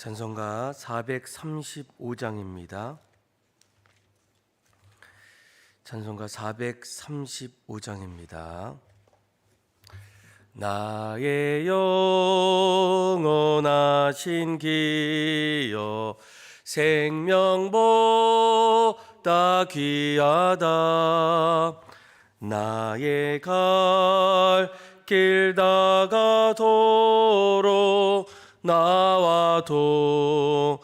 찬송가 435장입니다. 찬송가 435장입니다. 나의 영원하신 기여 생명보다 귀하다. 나의 갈 길 다가도록 나와 동행하소서.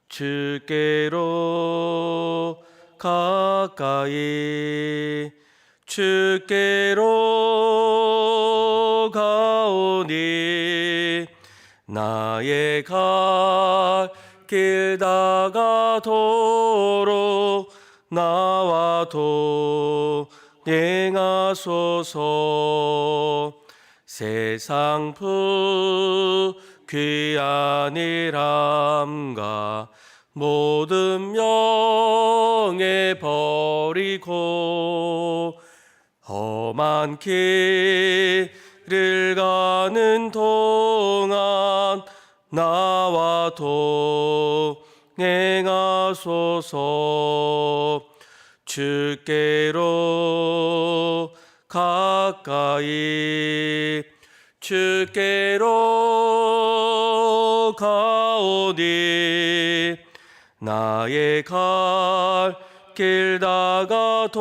주께로 가까이 주께로 가오니 나의 갈 길 다가도록 나와 동행하소서. 세상 귀한 일함과 모든 명예 버리고 험한 길을 가는 동안 나와 동행하소서. 주께로 가까이 주께로 가오니 나의 갈 길 다가도록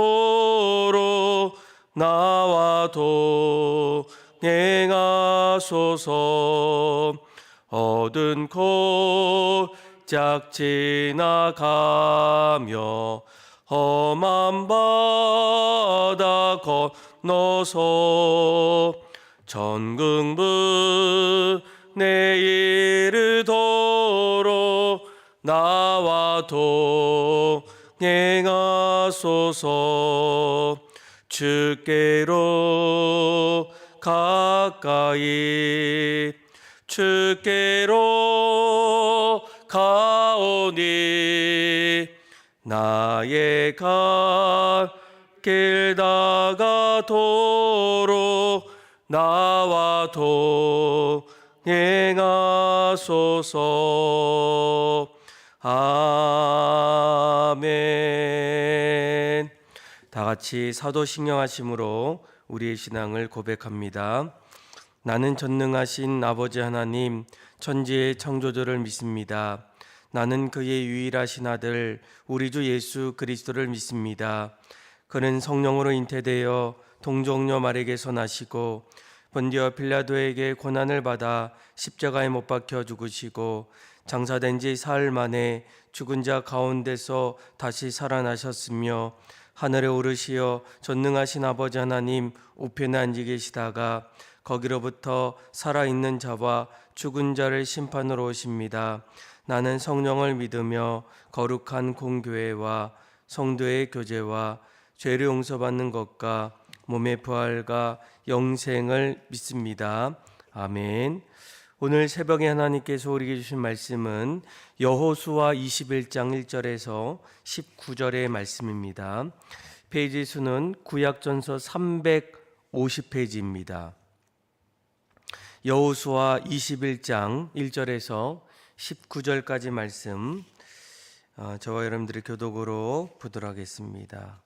나와 동행하소서. 어두운 골짝 지나가며 험한 바다 건너서 천국문에 이르도록 나와 동행하소서. 주께로 가까이 주께로 가오니 나의 갈 길 다가도록 나와 동행하소서. 아멘. 다 같이 사도신경하심으로 우리의 신앙을 고백합니다. 나는 전능하신 아버지 하나님, 천지의 창조주를 믿습니다. 나는 그의 유일하신 아들 우리 주 예수 그리스도를 믿습니다. 그는 성령으로 잉태되어 동정녀 마리에게서 나시고 본디오 빌라도에게 고난을 받아 십자가에 못 박혀 죽으시고 장사된 지 사흘 만에 죽은 자 가운데서 다시 살아나셨으며 하늘에 오르시어 전능하신 아버지 하나님 우편에 앉아 계시다가 거기로부터 살아있는 자와 죽은 자를 심판으로 오십니다. 나는 성령을 믿으며 거룩한 공교회와 성도의 교제와 죄를 용서받는 것과 몸의 부활과 영생을 믿습니다. 아멘. 오늘 새벽에 하나님께서 우리에게 주신 말씀은 여호수아 21장 1절에서 19절의 말씀입니다. 페이지 수는 구약전서 350페이지입니다. 여호수아 21장 1절에서 19절까지 말씀 저와 여러분들의 교독으로 보도록 하겠습니다.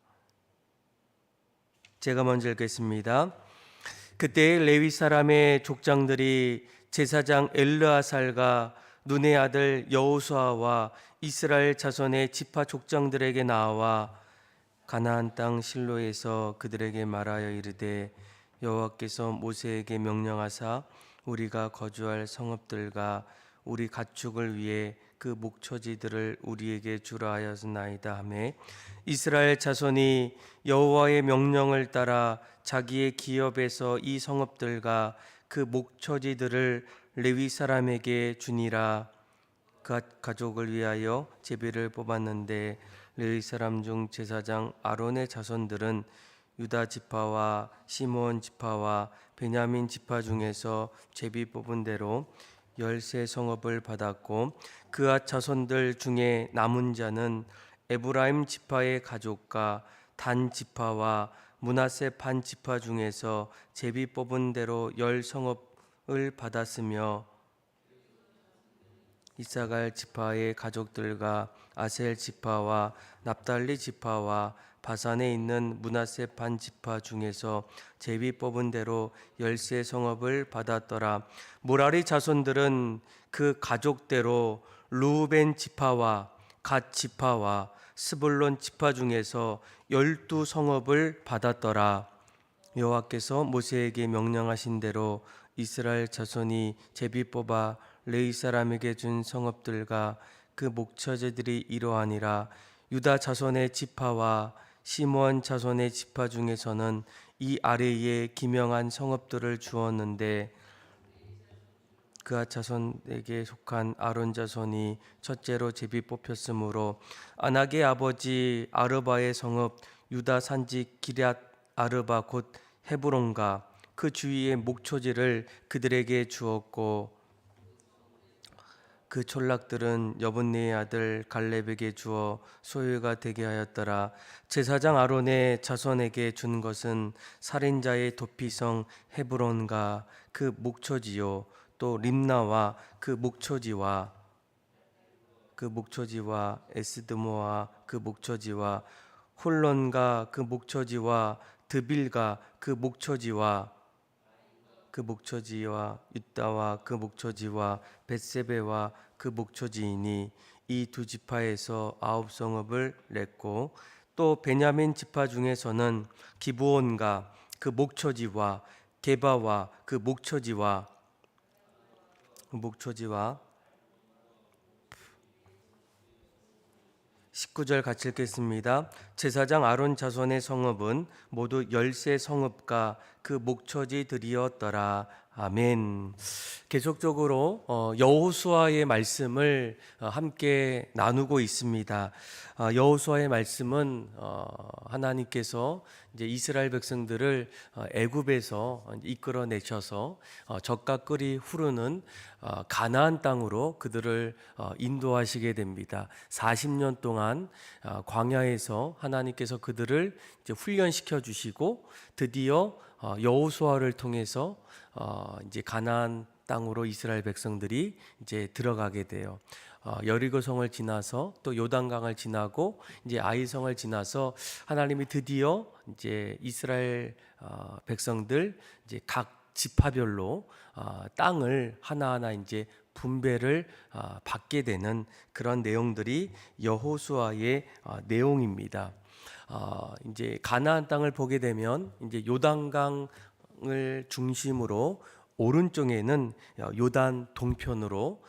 제가 먼저 읽겠습니다. 그때 레위 사람의 족장들이 제사장 엘르아살과 눈의 아들 여호수아와 이스라엘 자손의 지파 족장들에게 나와 가나안 땅 실로에서 그들에게 말하여 이르되 여호와께서 모세에게 명령하사 우리가 거주할 성읍들과 우리 가축을 위해 그 목초지들을 우리에게 주라 하였나이다 하매 이스라엘 자손이 여호와의 명령을 따라 자기의 기업에서 이 성읍들과 그 목초지들을 레위 사람에게 주니라. 그 가족을 위하여 제비를 뽑았는데 레위 사람 중 제사장 아론의 자손들은 유다 지파와 시므온 지파와 베냐민 지파 중에서 제비 뽑은 대로 13성읍을 받았고 그앗 자손들 중에 남은 자는 에브라임 지파의 가족과 단 지파와 므낫세 반 지파 중에서 제비 뽑은 대로 10성읍 받았으며 이사갈 지파의 가족들과 아셀 지파와 납달리 지파와 바산에 있는 므낫세 반 지파 중에서 제비 뽑은 대로 10세 성읍을 받았더라. 무라리 자손들은 그 가족대로 루벤 지파와 갓 지파와 스불론 지파 중에서 12성읍을 받았더라. 여호와께서 모세에게 명령하신 대로 이스라엘 자손이 제비 뽑아 레위 사람에게 준 성읍들과 그 목처제들이 이러하니라. 유다 자손의 지파와 시므온 자손의 지파 중에서는 이 아래에 기명한 성읍들을 주었는데 그앗 자손에게 속한 아론 자손이 첫째로 제비 뽑혔으므로 아낙의 아버지 아르바의 성읍 유다 산지 기럇 아르바 곧 헤브론과 그 주위의 목초지를 그들에게 주었고 그 촌락들은 여분네의 아들 갈렙에게 주어 소유가 되게 하였더라. 제사장 아론의 자손에게 준 것은 살인자의 도피성 헤브론과 그 목초지요 또 림나와 그 목초지와 에스드모와 그 목초지와 홀론과 그 목초지와 드빌과 그 목초지와 유다와 그 목초지와 벳세베와 그 목초지이니 이 두 지파에서 9성읍을 냈고 또 베냐민 지파 중에서는 기브온과 그 목초지와 게바와 그 목초지와 19절 같이 읽겠습니다. 제사장 아론 자손의 성읍은 모두 10세 성읍과 그 목초지들이었더라. 아멘. 계속적으로 여호수아의 말씀을 함께 나누고 있습니다. 여호수아의 말씀은 하나님께서 이제 이스라엘 백성들을 애굽에서 이끌어내셔서 젖과 꿀이 흐르는 가나안 땅으로 그들을 인도하시게 됩니다. 40년 동안 광야에서 하나님께서 그들을 이제 훈련시켜 주시고 드디어 여호수아를 통해서 이제 가나안 땅으로 이스라엘 백성들이 이제 들어가게 돼요. 여리고성을 지나서 또 요단강을 지나고 이제 아이성을 지나서 하나님이 드디어 이제 이스라엘 백성들 이제 각 지파별로 땅을 하나하나 이제 분배를 받게 되는 그런 내용들이 여호수아의 내용입니다. 이제 가나안 땅을 보게 되면 이제 요단강을 중심으로 오른쪽에는 요단 동편으로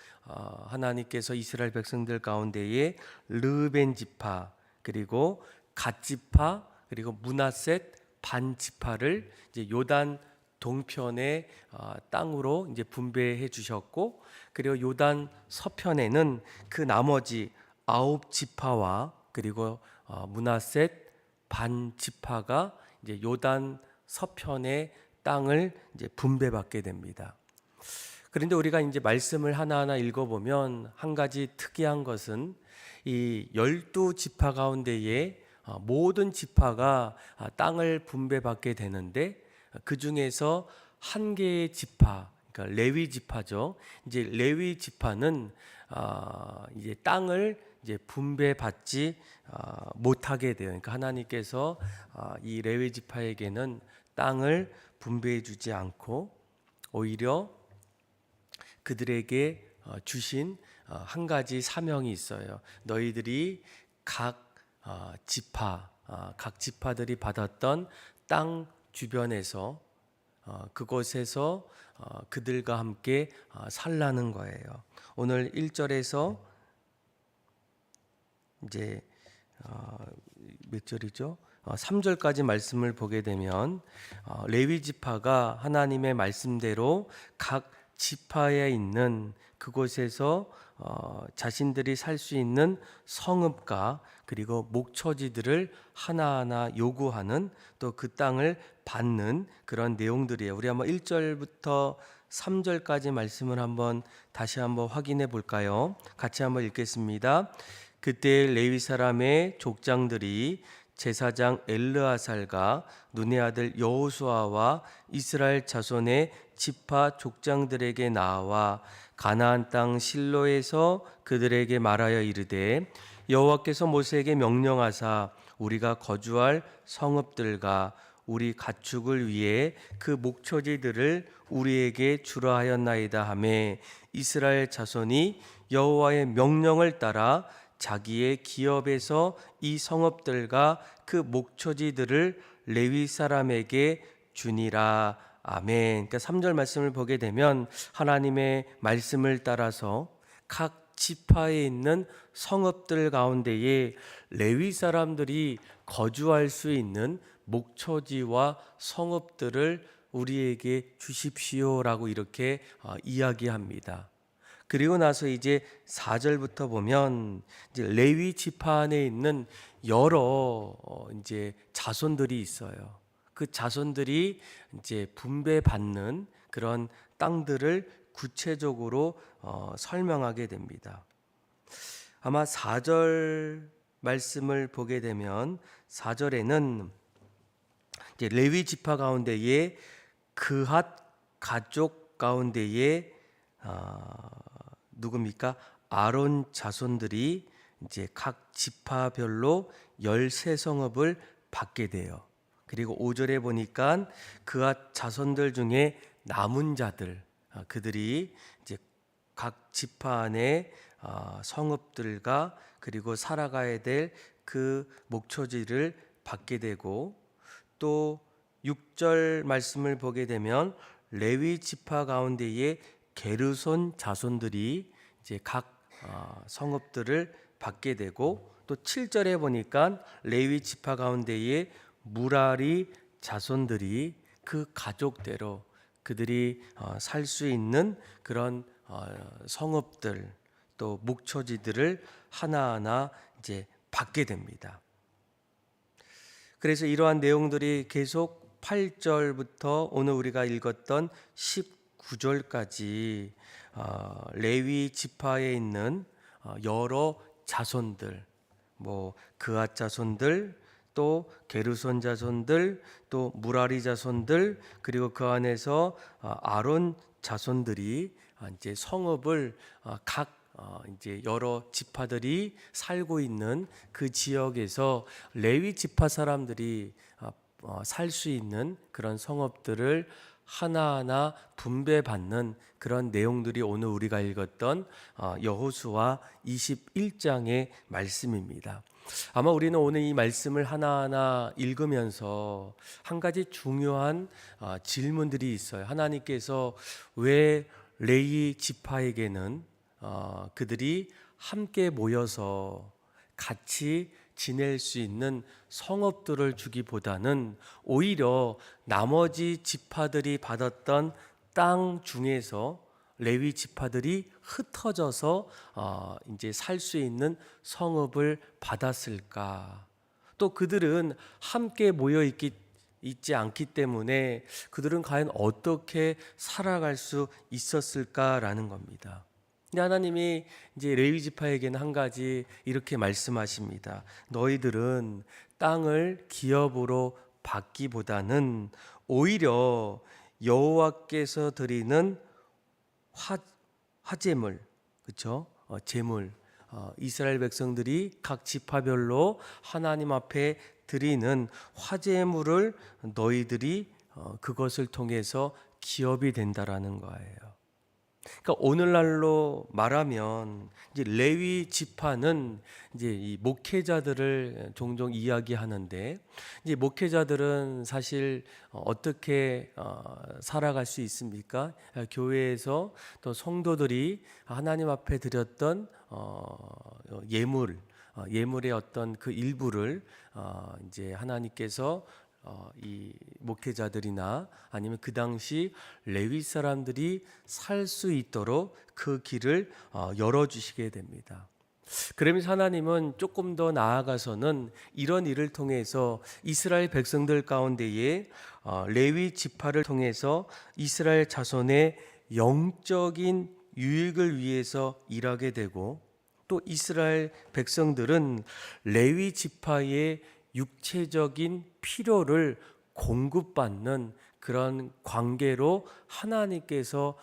하나님께서 이스라엘 백성들 가운데에 르벤 지파 그리고 갓 지파 그리고 므낫셋 반 지파를 이제 요단 동편의 땅으로 이제 분배해 주셨고 그리고 요단 서편에는 그 나머지 9지파와 그리고 므낫셋 반 지파가 이제 요단 서편의 땅을 이제 분배받게 됩니다. 그런데 우리가 이제 말씀을 하나하나 읽어보면 한 가지 특이한 것은 이 12지파 가운데에 모든 지파가 땅을 분배받게 되는데 그 중에서 한 개의 지파, 그러니까 레위 지파죠. 이제 레위 지파는 이제 땅을 이제 분배받지 못하게 돼요. 그러니까 하나님께서 이 레위 지파에게는 땅을 분배해주지 않고 오히려 그들에게 주신 한 가지 사명이 있어요. 너희들이 각 지파들이 받았던 땅 주변에서 그곳에서 그들과 함께 살라는 거예요. 오늘 1절에서 이제 몇 절이죠? 3절까지 말씀을 보게 되면 레위 지파가 하나님의 말씀대로 각 지파에 있는 그곳에서 자신들이 살 수 있는 성읍과 그리고 목초지들을 하나하나 요구하는 또 그 땅을 받는 그런 내용들이에요. 우리 한번 1절부터 3절까지 말씀을 다시 한번 확인해 볼까요? 같이 한번 읽겠습니다. 그때 레위 사람의 족장들이 제사장 엘르아살과 눈의 아들 여호수아와 이스라엘 자손의 지파 족장들에게 나와 가나안 땅 실로에서 그들에게 말하여 이르되 여호와께서 모세에게 명령하사 우리가 거주할 성읍들과 우리 가축을 위해 그 목초지들을 우리에게 주라 하였나이다 하매 이스라엘 자손이 여호와의 명령을 따라 자기의 기업에서 이 성읍들과 그 목초지들을 레위 사람에게 주니라. 아멘. 그러니까 3절 말씀을 보게 되면 하나님의 말씀을 따라서 각 지파에 있는 성읍들 가운데에 레위 사람들이 거주할 수 있는 목초지와 성읍들을 우리에게 주십시오라고 이렇게 이야기합니다. 그리고 나서 이제 4절부터 보면 이제 레위 지파 안에 있는 여러 이제 자손들이 있어요. 그 자손들이 이제 분배받는 그런 땅들을 구체적으로 설명하게 됩니다. 아마 4절 말씀을 보게 되면 4절에는 이제 레위 지파 가운데에 그핫 가족 가운데에 누굽니까? 아론 자손들이 이제 각 지파별로 13성읍을 받게 돼요. 그리고 5절에 보니까 그핫 자손들 중에 남은 자들 그들이 이제 각 지파 안에 성읍들과 그리고 살아가야 될 그 목초지를 받게 되고 또 6절 말씀을 보게 되면 레위 지파 가운데에 게르손 자손들이 이제 각 성읍들을 받게 되고 또 7절에 보니까 레위 지파 가운데에 무라리 자손들이 그 가족대로 그들이 살 수 있는 그런 성읍들 또 목초지들을 하나하나 이제 받게 됩니다. 그래서 이러한 내용들이 계속 8절부터 오늘 우리가 읽었던 19절까지 레위 지파에 있는 여러 자손들, 뭐 그앗 자손들, 또 게르손 자손들, 또 무라리 자손들, 그리고 그 안에서 아론 자손들이 이제 성읍을 각 이제 여러 지파들이 살고 있는 그 지역에서 레위 지파 사람들이 살 수 있는 그런 성읍들을 하나하나 분배받는 그런 내용들이 오늘 우리가 읽었던 여호수아 21장의 말씀입니다. 아마 우리는 오늘 이 말씀을 하나하나 읽으면서 한 가지 중요한 질문들이 있어요. 하나님께서 왜 레위 지파에게는 그들이 함께 모여서 같이 지낼 수 있는 성읍들을 주기보다는 오히려 나머지 지파들이 받았던 땅 중에서 레위 지파들이 흩어져서 이제 살 수 있는 성읍을 받았을까? 또 그들은 함께 모여 있지 않기 때문에 그들은 과연 어떻게 살아갈 수 있었을까라는 겁니다. 근데 하나님이 이제 레위 지파에게는 한 가지 이렇게 말씀하십니다. 너희들은 땅을 기업으로 받기보다는 오히려 여호와께서 드리는 화제물, 그렇죠? 제물, 이스라엘 백성들이 각 지파별로 하나님 앞에 드리는 화제물을 너희들이 그것을 통해서 기업이 된다라는 거예요. 그러니까 오늘날로 말하면 이제 레위 지파는 이제 이 목회자들을 종종 이야기하는데 이제 목회자들은 사실 어떻게 살아갈 수 있습니까? 교회에서 또 성도들이 하나님 앞에 드렸던 예물의 어떤 그 일부를 이제 하나님께서 이 목회자들이나 아니면 그 당시 레위 사람들이 살 수 있도록 그 길을 열어주시게 됩니다. 그러면서 하나님은 조금 더 나아가서는 이런 일을 통해서 이스라엘 백성들 가운데에 레위 지파를 통해서 이스라엘 자손의 영적인 유익을 위해서 일하게 되고 또 이스라엘 백성들은 레위 지파의 육체적인 필요를 공급받는 그런 관계로 하나님께서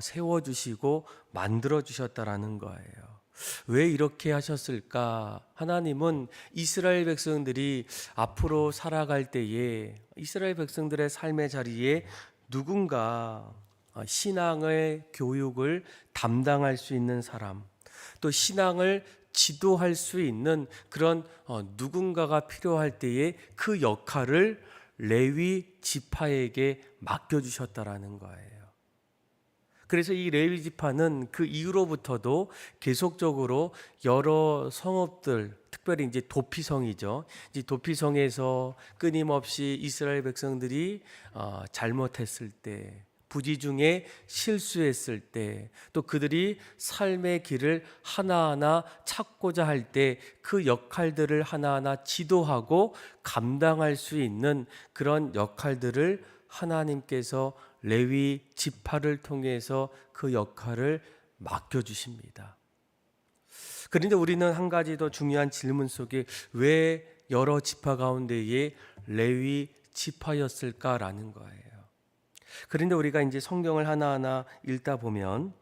세워주시고 만들어주셨다라는 거예요. 왜 이렇게 하셨을까? 하나님은 이스라엘 백성들이 앞으로 살아갈 때에 이스라엘 백성들의 삶의 자리에 누군가 신앙의 교육을 담당할 수 있는 사람, 또 신앙을 지도할 수 있는 그런 누군가가 필요할 때에 그 역할을 레위 지파에게 맡겨주셨다라는 거예요. 그래서 이 레위 지파는 그 이후로부터도 계속적으로 여러 성읍들, 특별히 이제 도피성이죠. 이제 도피성에서 끊임없이 이스라엘 백성들이 잘못했을 때, 부지 중에 실수했을 때, 또 그들이 삶의 길을 하나하나 찾고자 할 때 그 역할들을 하나하나 지도하고 감당할 수 있는 그런 역할들을 하나님께서 레위 지파를 통해서 그 역할을 맡겨주십니다. 그런데 우리는 한 가지 더 중요한 질문 속에 왜 여러 지파 가운데에 레위 지파였을까라는 거예요. 그런데 우리가 이제 성경을 하나하나 읽다 보면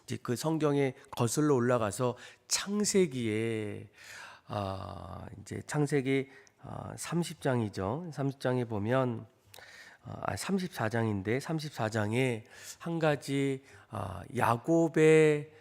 이제 그 성경에 거슬러 올라가서 창세기에 이제 창세기 30장이죠. 30장에 보면 34장인데 34장에 한 가지 야곱의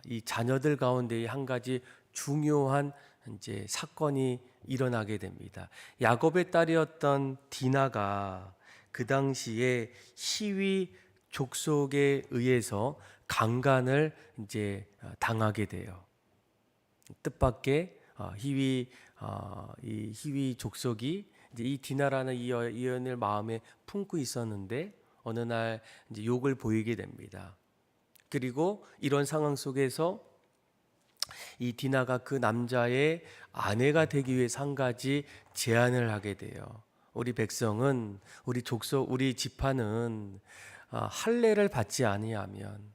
이 자녀들 가운데 한 가지 중요한 이제 사건이 일어나게 됩니다. 야곱의 딸이었던 디나가 그 당시에 히위 족속에 의해서 강간을 이제 당하게 돼요. 뜻밖의 이 히위 족속이 이제 이 디나라는 이 여인을 마음에 품고 있었는데 어느 날 이제 욕을 보이게 됩니다. 그리고 이런 상황 속에서 이 디나가 그 남자의 아내가 되기 위해서 한 가지 제안을 하게 돼요. 우리 백성은, 우리 족속, 우리 지파는 할례를 받지 아니하면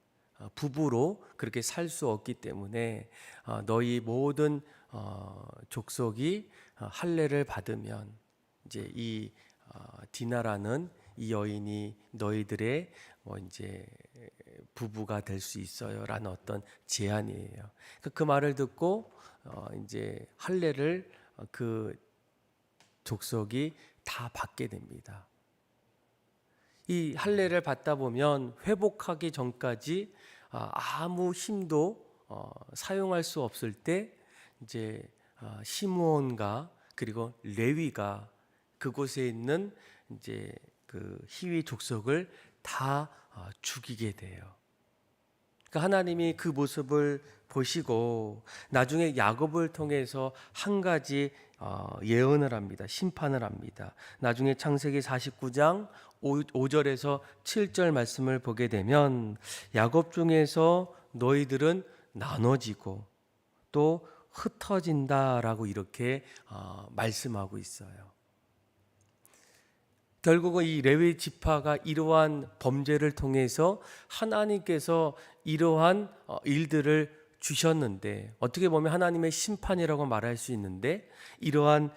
부부로 그렇게 살 수 없기 때문에 너희 모든 족속이 할례를 받으면 이제 이 디나라는 이 여인이 너희들의 이제 부부가 될 수 있어요라는 어떤 제안이에요. 그 말을 듣고 이제 할례를 그 족속이 다 받게 됩니다. 이 할례를 받다 보면 회복하기 전까지 아무 힘도 사용할 수 없을 때 이제 시므온과 그리고 레위가 그곳에 있는 이제 그 히위 족속을 다 죽이게 돼요. 그러니까 하나님이 그 모습을 보시고 나중에 야곱을 통해서 한 가지 예언을 합니다. 심판을 합니다. 나중에 창세기 49장 5절에서 7절 말씀을 보게 되면 야곱 중에서 너희들은 나눠지고 또 흩어진다라고 이렇게 말씀하고 있어요. 결국은 이 레위 지파가 이러한 범죄를 통해서 하나님께서 이러한 일들을 주셨는데 어떻게 보면 하나님의 심판이라고 말할 수 있는데 이러한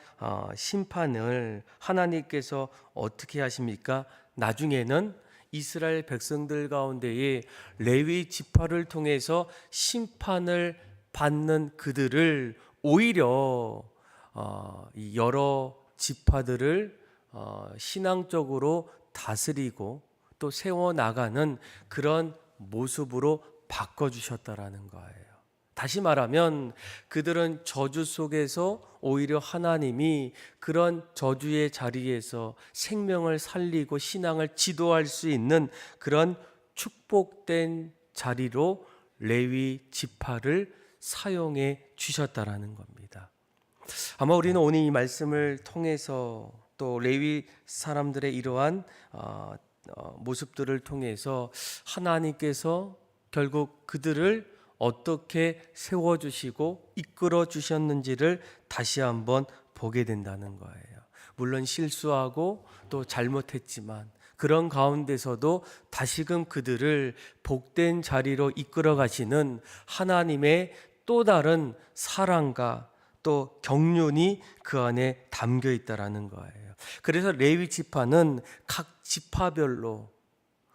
심판을 하나님께서 어떻게 하십니까? 나중에는 이스라엘 백성들 가운데에 레위 지파를 통해서 심판을 받는 그들을 오히려 이 여러 지파들을 신앙적으로 다스리고 또 세워나가는 그런 모습으로 바꿔주셨다라는 거예요. 다시 말하면 그들은 저주 속에서 오히려 하나님이 그런 저주의 자리에서 생명을 살리고 신앙을 지도할 수 있는 그런 축복된 자리로 레위 지파를 사용해 주셨다라는 겁니다. 아마 우리는 오늘 이 말씀을 통해서 또 레위 사람들의 이러한 모습들을 통해서 하나님께서 결국 그들을 어떻게 세워주시고 이끌어 주셨는지를 다시 한번 보게 된다는 거예요. 물론 실수하고 또 잘못했지만 그런 가운데서도 다시금 그들을 복된 자리로 이끌어 가시는 하나님의 또 다른 사랑과 또 경륜이 그 안에 담겨 있다라는 거예요. 그래서 레위 지파는 각 지파별로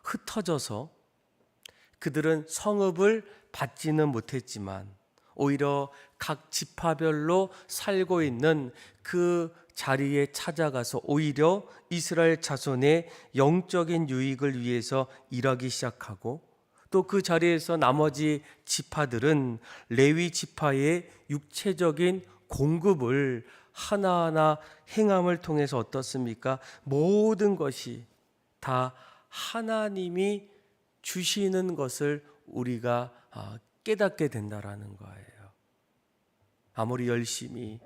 흩어져서 그들은 성읍을 받지는 못했지만 오히려 각 지파별로 살고 있는 그 자리에 찾아가서 오히려 이스라엘 자손의 영적인 유익을 위해서 일하기 시작하고, 또 그 자리에서 나머지 지파들은 레위 지파의 육체적인 공급을 하나하나 행함을 통해서 어떻습니까? 모든 것이 다 하나님이 주시는 것을 우리가 깨닫게 된다라는 거예요. 아무리 열심히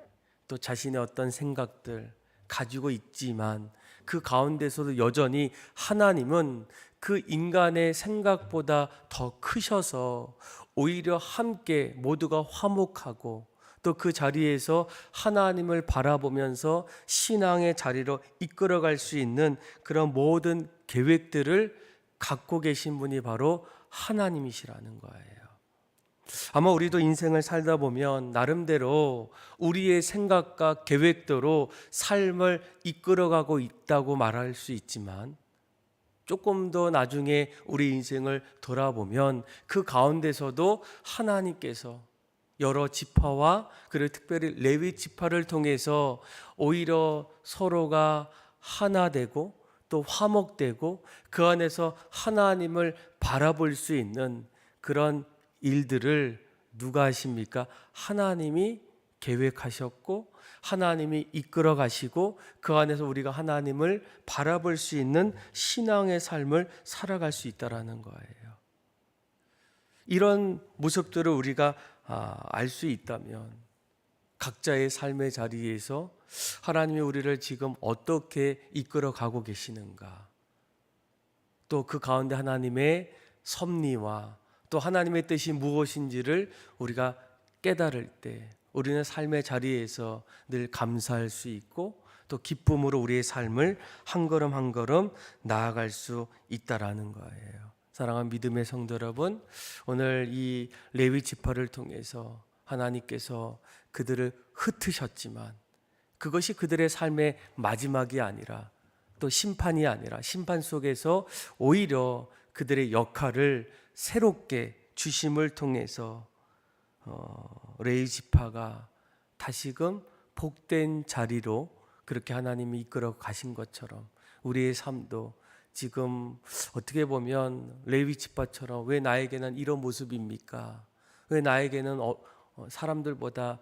또 자신의 어떤 생각들 가지고 있지만 그 가운데서도 여전히 하나님은 그 인간의 생각보다 더 크셔서 오히려 함께 모두가 화목하고 또 그 자리에서 하나님을 바라보면서 신앙의 자리로 이끌어갈 수 있는 그런 모든 계획들을 갖고 계신 분이 바로 하나님이시라는 거예요. 아마 우리도 인생을 살다 보면 나름대로 우리의 생각과 계획대로 삶을 이끌어가고 있다고 말할 수 있지만, 조금 더 나중에 우리 인생을 돌아보면 그 가운데서도 하나님께서 여러 지파와 그리고 특별히 레위 지파를 통해서 오히려 서로가 하나 되고 또 화목되고 그 안에서 하나님을 바라볼 수 있는 그런 일들을 누가 하십니까? 하나님이 계획하셨고 하나님이 이끌어 가시고 그 안에서 우리가 하나님을 바라볼 수 있는 신앙의 삶을 살아갈 수 있다라는 거예요. 이런 모습들을 우리가 알 수 있다면 각자의 삶의 자리에서 하나님이 우리를 지금 어떻게 이끌어 가고 계시는가, 또 그 가운데 하나님의 섭리와 또 하나님의 뜻이 무엇인지를 우리가 깨달을 때 우리는 삶의 자리에서 늘 감사할 수 있고 또 기쁨으로 우리의 삶을 한 걸음 한 걸음 나아갈 수 있다라는 거예요. 사랑하는 믿음의 성도 여러분, 오늘 이 레위 지파를 통해서 하나님께서 그들을 흩으셨지만 그것이 그들의 삶의 마지막이 아니라 또 심판이 아니라 심판 속에서 오히려 그들의 역할을 새롭게 주심을 통해서 레위 지파가 다시금 복된 자리로 그렇게 하나님이 이끌어 가신 것처럼 우리의 삶도 지금 어떻게 보면 레위 지파처럼 왜 나에게는 이런 모습입니까? 왜 나에게는 사람들보다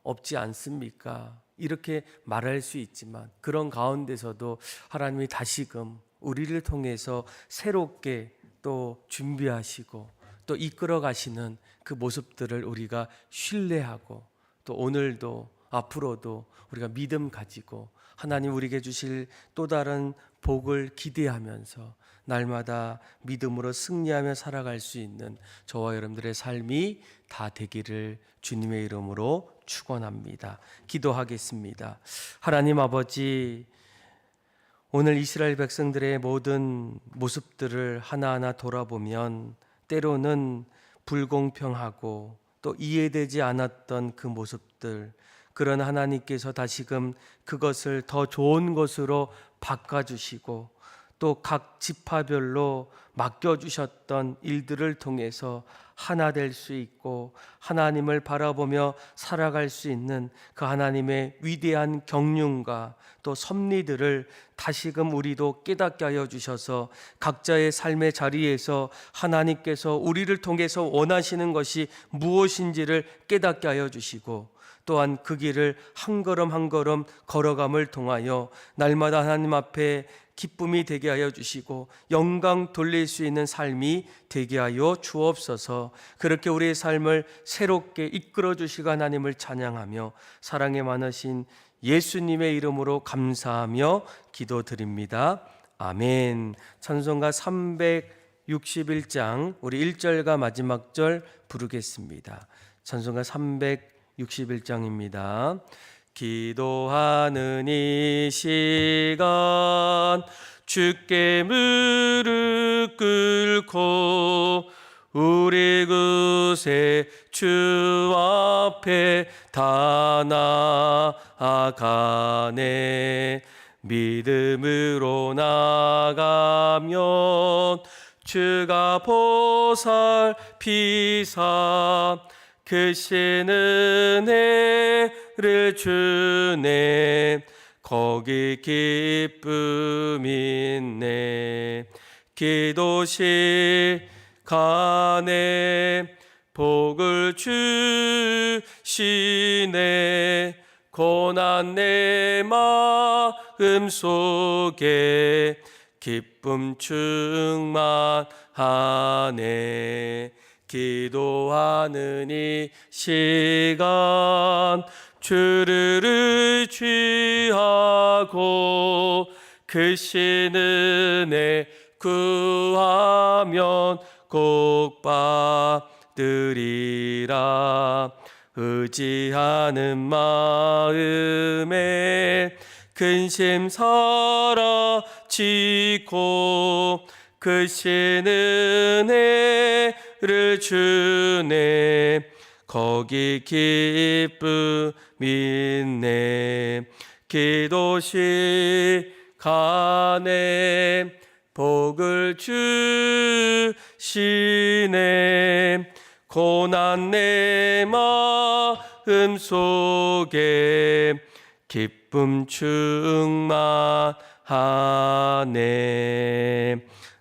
없지 않습니까? 이렇게 말할 수 있지만 그런 가운데서도 하나님이 다시금 우리를 통해서 새롭게 또 준비하시고 또 이끌어 가시는 그 모습들을 우리가 신뢰하고 또 오늘도 앞으로도 우리가 믿음 가지고 하나님 우리에게 주실 또 다른 복을 기대하면서 날마다 믿음으로 승리하며 살아갈 수 있는 저와 여러분들의 삶이 다 되기를 주님의 이름으로 축원합니다. 기도하겠습니다. 하나님 아버지, 오늘 이스라엘 백성들의 모든 모습들을 하나하나 돌아보면 때로는 불공평하고 또 이해되지 않았던 그 모습들, 그런 하나님께서 다시금 그것을 더 좋은 것으로 바꿔주시고 또 각 지파별로 맡겨주셨던 일들을 통해서 하나 될 수 있고 하나님을 바라보며 살아갈 수 있는 그 하나님의 위대한 경륜과 또 섭리들을 다시금 우리도 깨닫게 하여 주셔서 각자의 삶의 자리에서 하나님께서 우리를 통해서 원하시는 것이 무엇인지를 깨닫게 하여 주시고 또한 그 길을 한 걸음 한 걸음 걸어감을 통하여 날마다 하나님 앞에 기쁨이 되게 하여 주시고 영광 돌릴 수 있는 삶이 되게 하여 주옵소서. 그렇게 우리의 삶을 새롭게 이끌어 주시고 하나님을 찬양하며 사랑에 많으신 예수님의 이름으로 감사하며 기도드립니다. 아멘. 찬송가 361장 우리 1절과 마지막 절 부르겠습니다. 찬송가 361장입니다. 기도하는 이 시간 주께 무릎 꿇고 우리 그새 주 앞에 다 나아가네. 믿음으로 나가면 주가 보살피사 크신 은혜를 주네. 거기 기쁨 있네. 기도 시간에 복을 주시네. 고난 내 마음 속에 기쁨 충만하네. 기도하는 이 시간 주를 의지하고 크신 은혜 구하면 꼭 받으리라. 의지하는 마음에 근심 사라지고 크신 은혜를 주네. 거기 기쁨 있네. 기도 시간에 복을 주시네. 고난 내 마음 속에 기쁨 충만하네.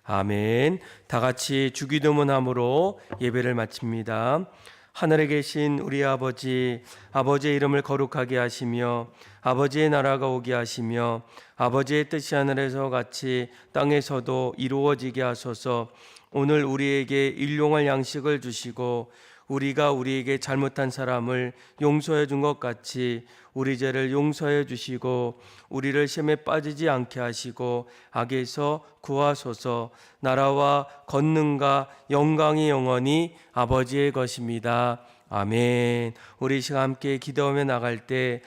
아멘. 다 같이 주기도문함으로 예배를 마칩니다. 하늘에 계신 우리 아버지, 아버지의 이름을 거룩하게 하시며 아버지의 나라가 오게 하시며 아버지의 뜻이 하늘에서 같이 땅에서도 이루어지게 하소서. 오늘 우리에게 일용할 양식을 주시고 우리가 우리에게 잘못한 사람을 용서해 준 것 같이 우리 죄를 용서해 주시고 우리를 시험에 빠지지 않게 하시고 악에서 구하소서. 나라와 권능과 영광이 영원히 아버지의 것입니다. 아멘. 우리 시간 함께 기도하며 나갈 때